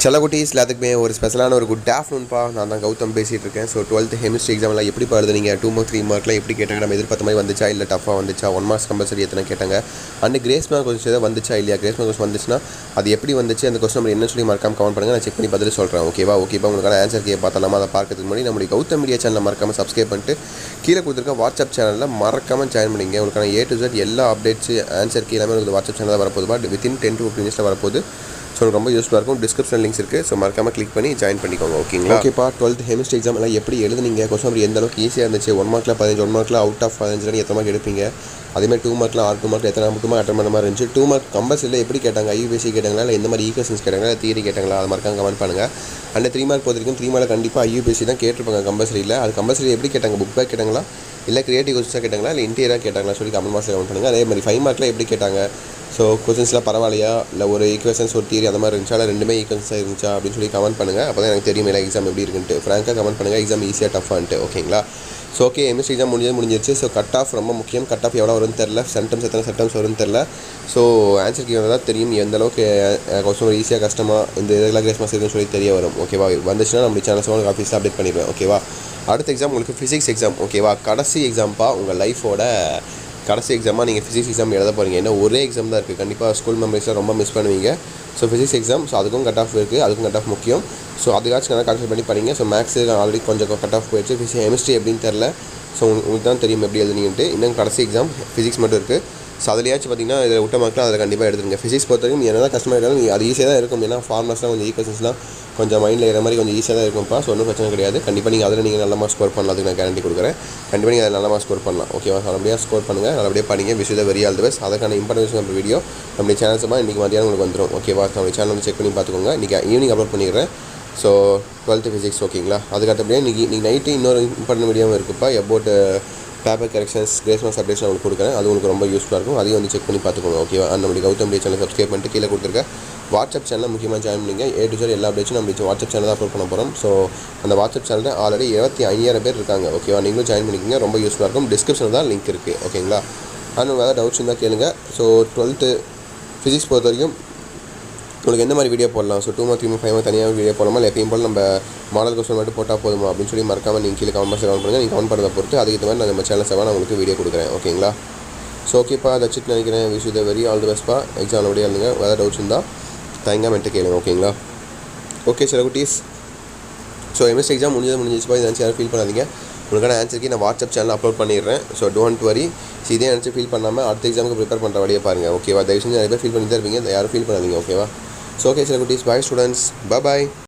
செல்லக்குட்டீஸ் எல்லாத்துக்குமே ஒரு ஸ்பெஷலான ஒரு குட் ஆஃப்டர்நூன்ப்பா. நான் தான் கௌதம் பேசிகிட்டு இருக்கேன். ஸோ 12th கெமிஸ்ட்ரி எக்ஸாம்லாம் எப்படி பாருது? நீங்கள் 2 மார்க் 3 மார்க்லாம் எப்படி கேட்டாங்க? நம்ம எதிர்பார்த்த மாதிரி வந்துச்சா இல்லை டஃபாக வந்துச்சா? 1 மார்க்ஸ் கம்பல்சரி எத்தனை கேட்டாங்க? அண்ட் கிரேஸ் மார்க் கொஞ்சம் ஏதாவது வந்துச்சா இல்லையா? கிரேஸ் மார்க் கொஞ்சம் வந்துச்சுன்னா அது எப்படி வந்துச்சு, அந்த கொஸ்டின் நம்ம என்ன சொல்லி மறக்காம கமெண்ட் பண்ணுங்கள். நான் செக் பண்ணி பார்த்துட்டு சொல்கிறேன். ஓகேவா? உங்களுக்கான ஆன்சர் கே பார்த்தலாமா? அதை பார்க்கறதுக்கு முன்னாடி நம்மளுடைய கௌதம் மீடியா சேனலில் மறக்காமல் சப்ஸ்கிரைப் பண்ணிட்டு கீழே கொடுத்துருக்க வாட்ஸ்அப் சேனலில் மறக்காமல் ஜாயின் பண்ணிங்க. உங்களுக்கான A to Z எல்லா அப்டேட்ஸ் ஆன்சர் கீழே உங்களுக்கு வாட்ஸ்அப் சேனலில் வரப்போது. பட் வித்தின் 10 to 15 மினிட்ஸில் வரப்போது. ஸோ ரொம்ப யூஸ்ஃபுல்லாக இருக்கும். டிஸ்கிரிப்ஷன் லிங்க்ஸ் இருக்குது. ஸோ மறக்காமல் கிளிக் பண்ணி ஜாயின் பண்ணிக்கோங்க. ஓகேங்களா? ஓகேப்பா. 12th கெமிஸ்ட்ரி எக்ஸாம் எல்லாம் எப்படி எழுதுனீங்க? கொஸ்டின் எந்த அளவுக்கு ஈஸியாக இருந்துச்சு? 1 மார்க்கில் 15, 1 மார்க்கில் அவுட் ஆஃப் 15 எத்தனை மார்க் எடுப்பீங்க? அதேமாதிரி 2 மார்க்கில் 2 மார்க்கில் எத்தனை மட்டுமா அட்டன் பண்ண மாதிரி இருந்துச்சு? 2 மார்க் கம்பல்சரியில் எப்படி கேட்டாங்க? IUPAC கேட்டாங்களா இல்லை எந்த மாதிரி ஈக்குவேஷன்ஸ் கேட்டாங்களா இல்லை தியரி கேட்டாங்களா? அது மறக்காம கமெண்ட் பண்ணுங்கள். அண்ட் 3 மார்க் பொறுத்த வரைக்கும் 3 மார்க்கில் கண்டிப்பாக IUPAC தான் கேட்டிருப்பாங்க கம்பல்சரியில். அது கம்பல்சரி எப்படி கேட்டாங்க? புக் பேக் கேட்டாங்களா இல்லை கிரியேட்டிவ் கொஸ்டின்ஸாக கேட்டாங்களா இல்லை இன்டீரியராக கேட்டாங்களா சொல்லி கமெண்ட் பாக்ஸில் கமெண்ட் பண்ணுங்கள். அதே மாதிரி 5 மார்க்கில் எப்படி கேட்டாங்க? ஸோ கொஸ்டின்ஸ்லாம் பரவாயில்லையா இல்லை ஒரு ஈக்குவேஷன்ஸ் ஒரு தியரி அந்த மாதிரி இருந்துச்சா இல்லை ரெண்டுமே ஈக்குவேஷன்ஸாக இருந்துச்சா அப்படின்னு சொல்லி கமெண்ட் பண்ணுங்கள். அப்போ தான் எனக்கு தெரியும் இல்லை எக்ஸாம் எப்படி இருக்குன்ட்டு. ஃப்ராங்காக கமெண்ட் பண்ணுங்கள். எக்ஸாம் ஈஸியாக டஃபான்ட்டு. ஓகேங்களா? ஸோ ஓகே, எம்எஸ்சி எக்ஸாம் முடிஞ்சிருச்சு. ஸோ கட் ஆஃப் ரொம்ப முக்கியம். கட் ஆஃப் எவ்வளோ வரும்னு தெரில. சென்டம்ஸ் எத்தனை சென்டம்ஸ் வரும்னு தெரில. ஸோ ஆன்சர் கீ வந்தால் தான் தெரியும் எந்த அளவுக்கு கொஸ்டின் ஈஸியாக கஷ்டமாக இந்த இதெல்லாம் கிரேஸ் மார்க்ஸ் இருக்குன்னு சொல்லி தெரிய வரும். ஓகேவா? வந்துச்சுன்னா நம்ம சேனல்ஸ் உங்களுக்கு ஆஃபீஸில் அப்டேட் பண்ணிடுவேன். ஓகேவா? அடுத்த எக்ஸாம் உங்களுக்கு ஃபிசிக்ஸ் எக்ஸாம். ஓகேவா? கடைசி எக்ஸாம்ப்பா. உங்கள் லைஃபோட கடைசி எக்ஸாமாக நீங்கள் ஃபிசிக்ஸ் எக்ஸாம் எழுத போகிறீங்க. ஏன்னா ஒரே எக்ஸாம் தான் இருக்குது. கண்டிப்பாக ஸ்கூல் மெமரிஸில் ரொம்ப மிஸ் பண்ணுவீங்க. So physics exam. ஸோ அதுக்கும் கட் ஆஃப் இருக்குது. அதுக்கும் கட் ஆஃப் முக்கியம். ஸோ அதுக்காச்சும் நல்லா கான்சன்ட்ரேட் பண்ணி படிங்க. ஸோ மேக்ஸு ஆல்ரெடி கொஞ்சம் கட் ஆஃப் போயிடுச்சு. கெமிஸ்ட்ரி எப்படின்னு தெரில. ஸோ உங்களுக்கு தான் தெரியும் எப்படி எழுதுனீங்கன்ட்டு. இன்னும் கடைசி எக்ஸாம் ஃபிசிக்ஸ் மட்டும் இருக்குது. ஸோ அதுலேயாச்சும் பார்த்தீங்கன்னா இதில் விட்ட மார்க்லாம் அதில் கண்டிப்பாக எடுத்துருங்க. ஃபிசிக்ஸ் பொறுத்த வரைக்கும் என்ன தான் கஷ்டமாக இருந்தாலும் அது ஈஸியாக தான் இருக்கும். ஏன்னா ஃபார்முலாஸ்லாம் கொஞ்சம் ஈக்குவேஷன்ஸ்லாம் கொஞ்சம் மைண்டில் ஏற மாதிரி கொஞ்சம் ஈஸியாக தான் இருக்கும்ப்பா. ஸோ ஒன்றும் பிரச்சனை கிடையாது. கண்டிப்பாக நீங்கள் அதில் நீங்கள் நல்ல மார்க் ஸ்கோர் பண்ணலாம். அதுக்கு நான் கேரண்டி கொடுக்குறேன். கண்டிப்பாக நீங்கள் அதில் நல்ல மார்க் ஸ்கோர் பண்ணலாம். ஓகேவா? நல்லபடியாக ஸ்கோர் பண்ணுங்கள். நல்லபடியாக படிங்க. Wish the very all the best. அதுக்கான இம்பார்ட்டன்ஸ் வீடியோ நம்மளுடைய சேனல்ஸமாக இன்றைக்கி மதியானம் உங்களுக்கு வந்துடும். ஓகேவா? நம்ம சேனல் வந்து செக் பண்ணி பார்த்துக்கோங்க. இன்றைக்கி ஈவினிங் அப்லோட் பண்ணிடுறேன். So 12th physics. ஓகேங்களா? அதுக்கடுத்தபடியாக இன்றைக்கி நைட்டு இன்னொரு இம்பார்ட்டன்ட் வீடியோவும் இருக்குப்பா. About paper corrections grace marks updates நான் உங்களுக்கு கொடுக்குறேன். அது உங்களுக்கு ரொம்ப யூஸ்ஃபுல்லாக இருக்கும். அதையும் வந்து செக் பண்ணி பார்த்துக்கோங்க. ஓகேவா? நம்மளுடைய கௌதம் மீடியா சேனல் சப்ஸ்கிரைப் பண்ணிட்டு கீழே கொடுத்துருக்க வாட்ஸ்அப் சேனலில் முக்கியமாக ஜாயின் பண்ணிங்க. A to Z எல்லா அப்டேட்ஸும் நம்ம வாட்ஸ்அப் சேனல் தான் அப்லோட் பண்ண போகிறோம். ஸோ அந்த வாட்ஸ்அப் சேனலில் ஆல்ரெடி 25,000 பேர் இருக்காங்க. ஓகேவா? நீங்களும் ஜாயின் பண்ணிக்கிங்க. ரொம்ப யூஸ்ஃபுல்லாக இருக்கும். டிஸ்கிரிப்ஷனில் தான் லிங்க் இருக்குது. ஓகேங்களா? ஆனால் வேறு டவுட்ஸ் இருந்தால் கேளுங்க. ஸோ 12th ஃபிசிக்ஸ் பொறுத்த வரைக்கும் உங்களுக்கு எந்த மாதிரி வீடியோ போடலாம்? ஸோ 2 மார்க் 3 மார்க் 5 மார்க் தனியாக வீடியோ போடலாமா இல்லை எப்பயும் போல் நம்ம மாடல் கொஸ்டின் மட்டும் போட்டால் போதுமா அப்படின்னு சொல்லி மறக்காமல் நீங்கள் கீழே கமெண்ட் பாக்ஸில் கமெண்ட் பண்ணுங்கள். நீங்கள் கமெண்ட் பண்ணுறதை பொறுத்து அதுக்கு ஏற்ற மாதிரி நான் நம்ம சேனல் நான் உங்களுக்கு வீடியோ கொடுக்குறேன். ஓகேங்களா? ஸோ ஓகேப்பா, தச்சிட்டு நினைக்கிறேன். Wish the very all the பெஸ்ட்ப்பா. எக்ஸாம் நல்லபடியாக இருந்துங்க. வேறு டவுட்ஸ் இருந்தால் தயங்காமல் என்கிட்ட கேளுங்க. ஓகேங்களா? ஓகே சில குட்டீஸ். ஸோ எம்எஸ்சி எக்ஸாம் முடிஞ்சிச்சுப்பா. இதை நினச்சி யாரும் ஃபீல் பண்ணாதீங்க. உங்களுக்கான ஆன்சருக்கு நான் வாட்ஸ்அப் சேனல் அப்லோட் பண்ணிடுறேன். So don't worry. ஸோ இதே நினச்சி ஃபீல் பண்ணாமல் அடுத்த எக்ஸாமுக்கு ப்ரிப்பேர் பண்ணுற வழியை பாருங்கள். ஓகேவா? தயவு செஞ்சு நிறைய பேர் ஃபீல் பண்ணி தான் இருப்பீங்க. யாரும் ஃபீல் பண்ணாதீங்க. ஓகேவா? ஸோ ஓகே சில குட்டீஸ். பாய் ஸ்டூடெண்ட்ஸ். பாய்.